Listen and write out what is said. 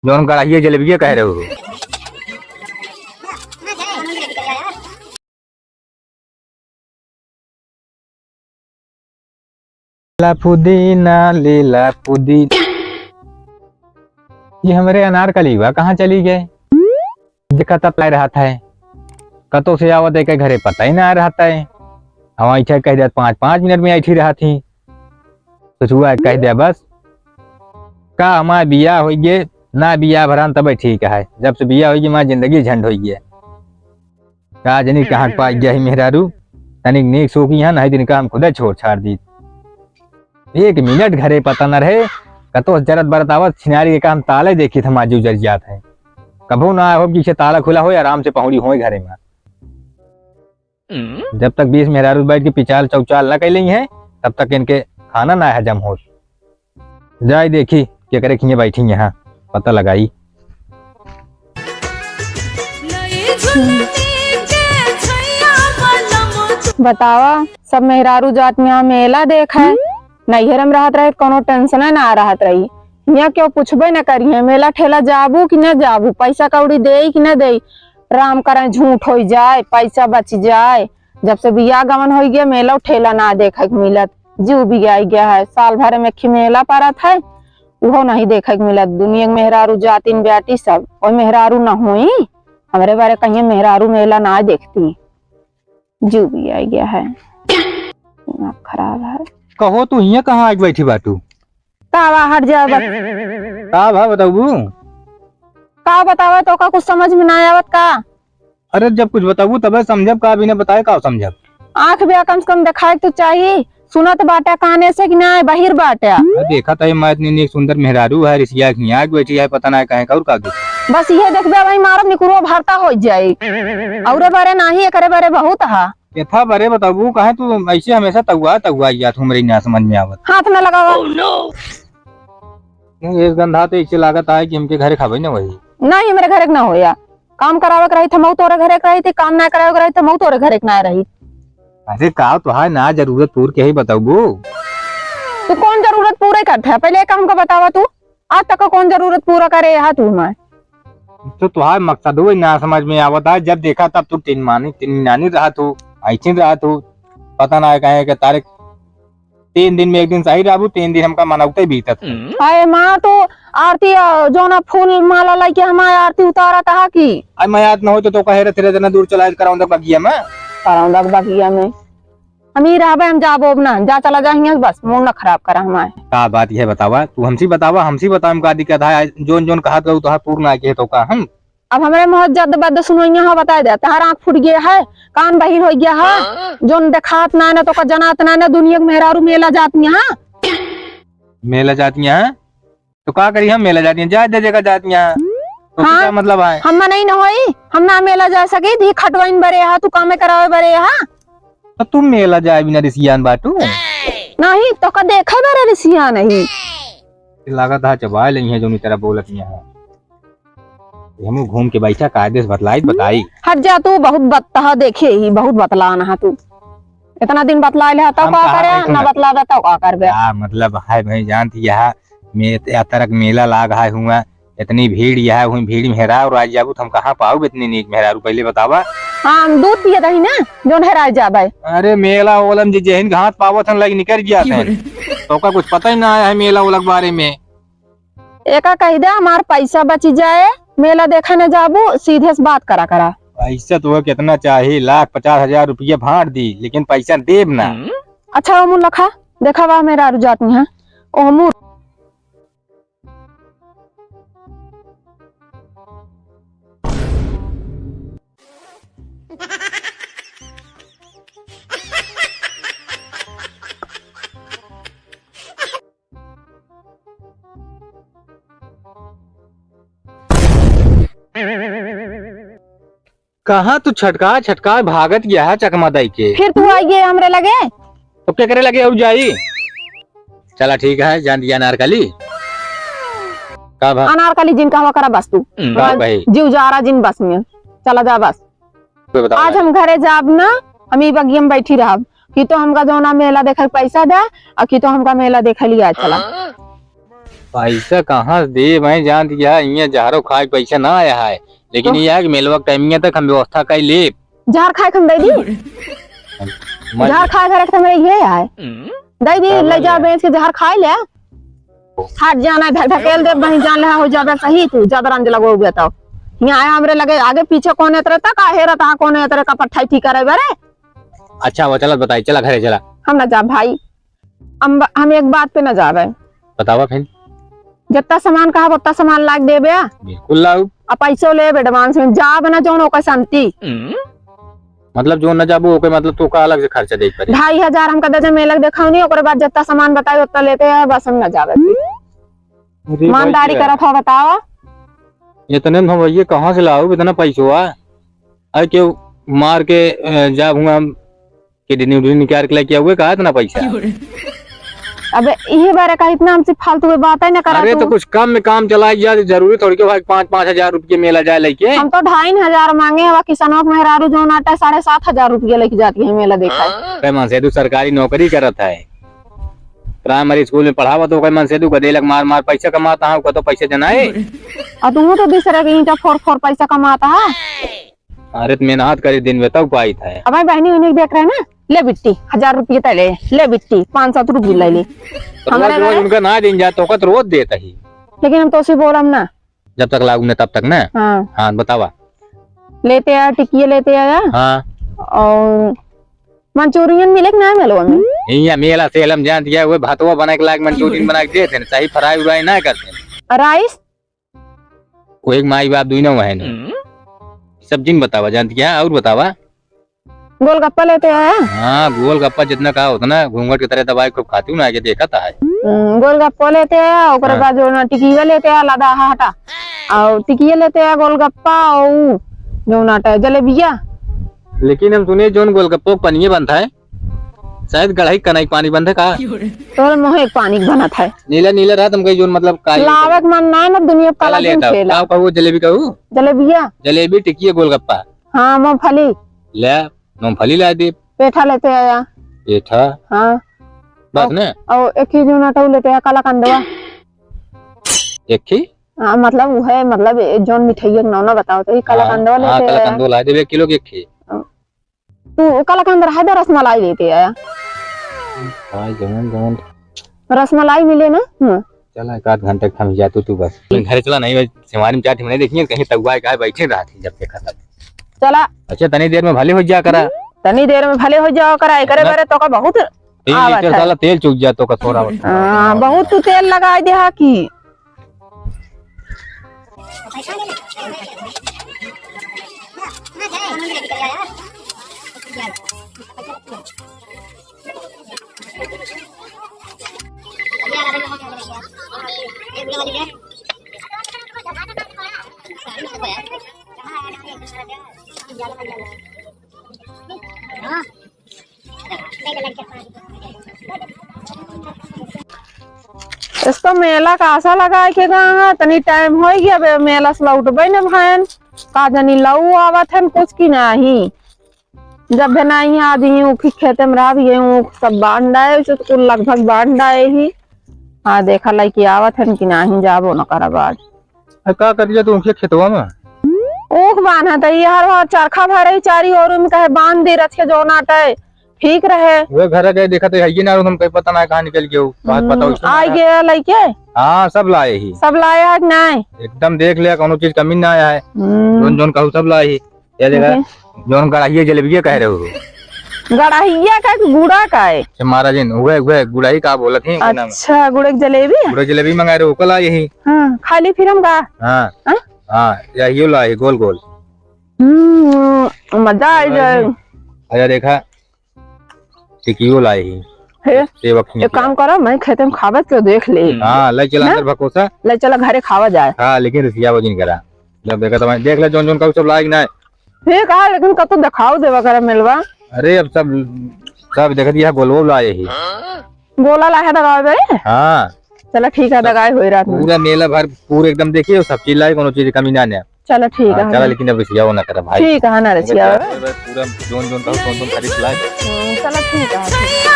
जौन कढ़ाई जलेबिया कह रहे हो। ला पुदीना लीला पुदीना। ये हमारे अनारकली हुआ कहाँ चली गए? देखा तब ला रहा था कतो से आवत है घरे पता ही ना आ रहा था। हम ऐसा कह दिया 5-5 मिनट में ऐठी रहा थी तो हुआ कह दिया बस का हमारा बिया हो गए ना बिया भरान तब ठीक है। जब से बिया होगी हमारी जिंदगी झंड हो गई है। का जनी कहाँ पा गया ही मेहरारू तनिक नेक सो की ना दिन का हम खुद छोड़ छाड़ दी। 1 मिनट घरे पता न रहे कतो जरत बरतावत छिनारी के काम ताले देखी था माजी उजर जात है। कभू ना हो कि ताला खुला हो आराम से पहुंची हो घरे में। जब तक 20 मेहरारू बैठ के पिचाल चौचाल न कैली है तब तक इनके खाना ना हजम हो जाए। देखी क्या करे खिए बैठी यहाँ पता लगाई। बतावा सब मेहरारू जात में यहाँ मेला देखा है। नैहर में रहत रहे कोनो टेंशन ना रहत रही। यहाँ क्यों पूछबे न करिए मेला ठेला जाबू कि न जाबू पैसा कौड़ी दे कि न दे। राम करे झूठ हो जाए पैसा बच जाए। जब से बिया गमन हो गया मेला ठेला ना देखे मिलत जीव भी गया है। साल भर में मेला पारत है वो नहीं देखे मिलत। दुनिया में मेहरारू जातिन बेटी सब और मेहरारू न हुई हमारे बारे कहीं मेहरारू मेला ना देखती जीव भी आ गया है। खराब है। कहो तू यहाँ कहाँ आज बैठी बाटू? कावा हट जा का भा बताऊ का बतावे तो का कुछ समझ में ना आवत का। अरे जब कुछ बताऊ तब समझब का बिना बताए का समझब। आंख भी कम से कम दिखाए तो चाहिए। सुनत बाटा काने से कि ना बाहिर बाटा। देखा था मैं इतनी सुंदर मेहरारू है रिसिया बैठी है पता ना कहे और का बस ये देखबे भाई मारब निकुरो भरता हो जाए और बारे नहीं करे बारे बहुत हा था बरे बताऊ कहे तू ऐसे हमेशा तगुआ या तू मेरी ना समझ में आवत। हाथ में लगावा इस गंधा तो इससे लागत है कि हमके घरे खावे ना वही नहीं मेरे घर ना होया। काम करावे के रही थे मऊ तोरे घरे रही थी काम ना करावे के रही थे मऊ तोरे घरे ना रही। अरे का तो है ना जरूरत पूर के ही बताऊ तू कौन जरूरत पूरे करता है पहले काम का बतावा। तू आज तक कौन जरूरत पूरा करे यहाँ तू मैं तो तुहार मकसद हो ना समझ में आवत है। जब देखा तब तू तीन नानी रहा तू ऐसी रहा तू पता ना कहे कि तारीख 3 दिन में 1 दिन सही रहू 3 दिन हमका मनाते बीतत। अरे माँ तो आरती जो ना फूल माला लेके हमारे आरती उतारा था कि मैं याद न हो तो कहे रहे तेरे जना दूर चला कराऊंगा बगिया में बगिया में अमीर हम जाबो ना जा चला जाएंगे बस मूड न खराब करा हमारे। का बात यह बतावा तू हमसी बतावा का दिक्कत है जोन जोन कहा तो पूर्ण आके तो का हम अब हमारे मोहत जद बद सुनो यहाँ बता दे तार आँख फूट गया है कान बहिर हो गया है जोन देखात ना न तो का जनात ना न दुनिया में मेहरारू मेला जाती है। मेला जाती हैं तो का करी हम मेला जाती हैं जा दे जगह जाती हैं तो हाँ, क्या मतलब है हम नहीं न होई हम ना मेला जा सके धी खटवाइन बरे हा तू कामे करावे बरे हा तो तुम मेला जाए बिना रिसियान बाटू नहीं तो का देखे बरे रिसिया नहीं लागत है चबा ले है जो तेरा बोलत है हम घूम के बैठा कायदे से बताई हट जा तू बहुत बत्ता देखे ही बहुत बतलाना है तू इतना दिन बतला ले तब का करे ना बतला दे तब का करबे। मतलब है भाई जानती है मैं तरक मेला लाग है हुआ इतनी भीड़ यह हुई भीड़ मेहरा और आज जाबू हम कहाँ पाऊ इतनी नीक मेहरारू पहले बतावा। हाँ हम दूध पिए रही ना जो हेरा जाबे। अरे मेला ओलम जी जहन घाट पावत हन लग निकल गया तो का कुछ पता ही ना आया है मेला ओलग बारे में। एका कह दे हमार पैसा बच जाए मेला देखने जाबू सीधे से बात करा पैसा तो कितना चाहिए 1,50,000 रुपया भाड़ दी लेकिन पैसा देब ना। अच्छा अमूल लखा देखा वह मेरा रुझात में है अमूल कहाँ तू छटका भागत गया है चकमा दई के फिर तू आइए हमरे लगे तो क्या करे लगे अब जाई। चला ठीक है जान दिया अनारकली का भा अनारकली जिन का करा बस तू भाई जीव जा रहा जिन बस में चला जा बस। आज हम घरे जाब ना हम ई बगिया में बैठी रहब कि तो हमका जो ना मेला देखे पैसा दे और कि तो हमका मेला देखे लिया चला। पैसा कहाँ से दे मैं जान दिया यहाँ जहरो खाए पैसा ना आया है, लेकिन ये है कि मेलवा टाइम तक हम व्यवस्था कर ले। जहर खाए हम दे दी, जहर खाए घर के मेरे ये है दे दी, ले जा बेच के जहर खाए ले, हट जाना ढकेल दे वहीं जान ले हो जाबे सही तू ज्यादा रंज लगो हुए तो यहाँ आया हमरे लगे आगे पीछे कौन है तेरे तक आहे रहता कौन है तेरे का पट्टाई ठीक करे बरे। अच्छा वो चला बताई, चला घरे चला। हम ना जा भाई, हम एक बात पे न जावे। बतावा फिर। जितना सामान कहा उतना सामान लाग देबे, बिल्कुल लाऊ। अब पैसो ले एडवांस में जाब ना जो ओकर शांति, मतलब जो न जाबो ओके मतलब तो का अलग से खर्चा देख पड़े। 2500 हम कदे जे मेलक देखाऊ नहीं ओकर बाद जितना सामान बताई उतना लेते हैं बस हम न जावे। ईमानदारी करत हो बतावा। इतने में भैया कहाँ से लाऊ इतना पैसा? अरे क्यों मार के जाऊंगा किडनी उडनी निकाल के लेके आऊंगा, कहा इतना पैसा? अबे ये बारे का इतना हमसे फालतू की बात है ना करा। अरे तो कुछ कम में काम चला जाए, जरूरी थोड़ी के भाई 5-5 हजार रुपये मेला जाए लेके। हम तो 2500 मांगे है, किसानों के मेहरारू जो नाटा 7,500 रुपये लेके जाती है मेला देखा है। मन से तू सरकारी नौकरी करता है, प्राइमरी स्कूल में पढ़ावा तो मन से तू गदेलक मार मार पैसा कमाता है, तो पैसे जनाए और तुम तो दूसरे के ईंटा फोड़ पैसा कमाता है। अरे तो मेहनत करी दिन में तब पाई था। अब बहनी उन्हें देख रहे हैं ना, ले बिट्टी 1000 रुपये तले ले बिट्टी 500 रुपये ले ली। रोज उनका ना दिन जाता तो रोज देता ही, लेकिन हम तो उसे बोल हम ना जब तक लागू ने तब तक ना। हाँ बतावा। लेते आया टिकिया लेते आया। हाँ और मंचूरियन मिले ना मिलो में यहाँ मेला सेलम जान दिया हुए भातवा बना के लाग मंचूरियन बना के देते हैं, सही फ्राई उराई ना करते। राइस वो एक माई बाप दुई है नहीं सब्जी में बतावा जान दिया। और बतावा। गोलगप्पा लेते आया। हाँ गोलगप्पा जितना कहा उतना घूंघट की तरह दवाई को खाती हूँ ना, आगे देखा था। गोलगप्पा लेते आया और बाद जो टिकिया लेते आया लादा हटा और टिकिया लेते आया गोलगप्पा और जो नाटा जलेबिया। लेकिन हम सुने जो गोलगप्पो पनिये बनता है, शायद कढ़ाई कनाई पानी बंद है का तो मोहे पानी बना था नीला नीला रात हम कहीं जो मतलब लावक मन ना ना दुनिया काला दिन खेला का वो जलेबी कहू जलेबिया जलेबी टिकिया गोलगप्पा। हाँ मूंगफली ले मूंगफली ला दे। पेठा लेते आया। पेठा हाँ बस ना। और एक ही जो नाटा लेते आया काला कंदवा एक ही। हाँ मतलब वो है मतलब जोन मिठाई ना बताओ तो काला कंदवा लेते आया। काला कंदवा ला दे 1 किलो के एक ही। तू काला कंद है रसमलाई लेते आया। रसमलाई मिले ना। चला 1 घंटे थम जा तू बस घर चला नहीं सिमारी में चाट नहीं देखी कहीं तगुआ का बैठे रहा थी जब देखा था। चला अच्छा तनी देर में भले हो जा करा, तनी देर में भले हो जाओ करा करे बारे तो का बहुत 3 लीटर साला तेल चूक जा तो का थोड़ा बहुत तू तेल लगा दे हा की। इसको मेला का आशा लगा के तनी टाइम हो गया मेला से लौटबे न भान का जनी लऊ आवत है कुछ की नहीं। जब भी नहीं आदमी खेते में रह भी सब बांधाए तो लगभग बांधाए ही। हाँ देखा लाई की आवत है कि नहीं जाबो न करा बाद का करिए तू उनके खेतवा में ऊख बांधा तई हर चरखा भरे चारी और में कहे बांध दे रखे जो नाटे ठीक रहे। वो घर गए देखा तो है ना हम कहीं पता ना कहाँ निकल गए बात पता आ गया लइके। हाँ सब लाए ही सब लाए है नहीं एकदम देख लिया कोनो चीज कमी ना आया है। जोन जोन कहू सब लाए ही ये देखा जोन कढ़ाई जलेबिया कह रहे हो गड़ाहिया का गुड़ा का है महाराज हुए गुड़ाई का बोलत है। अच्छा गुड़े जलेबी मंगाए रहे कल आए ही। हाँ खाली फिर हम का हाँ हाँ यही लाए गोल गोल मजा आ जाए। अरे देखा टिकियो लाए ही एक काम करो मैं खेते में खावत के देख ले। हाँ ले चला अंदर भकोसा ले चला घरे खावा जाए। हाँ लेकिन रसिया वजन करा जब देखा तो मैं देख ले जोन जोन का सब लायक ना फिर कहा लेकिन कतो दिखाओ देवा करे मिलवा। अरे अब सब देख दिया गोलवो लाए ही गोला लाया दगाए बे। हाँ चलो ठीक है दगाए हुई रात में पूरा मेला भर पूरे एकदम देखिए सब चीज लाए कोनो चीज कमी ना है। चलो ठीक है चला लेकिन अब रसिया वो ना करा भाई ठीक है ना रसिया पूरा जोन जोन का खरीद लाए। चलो ठीक है।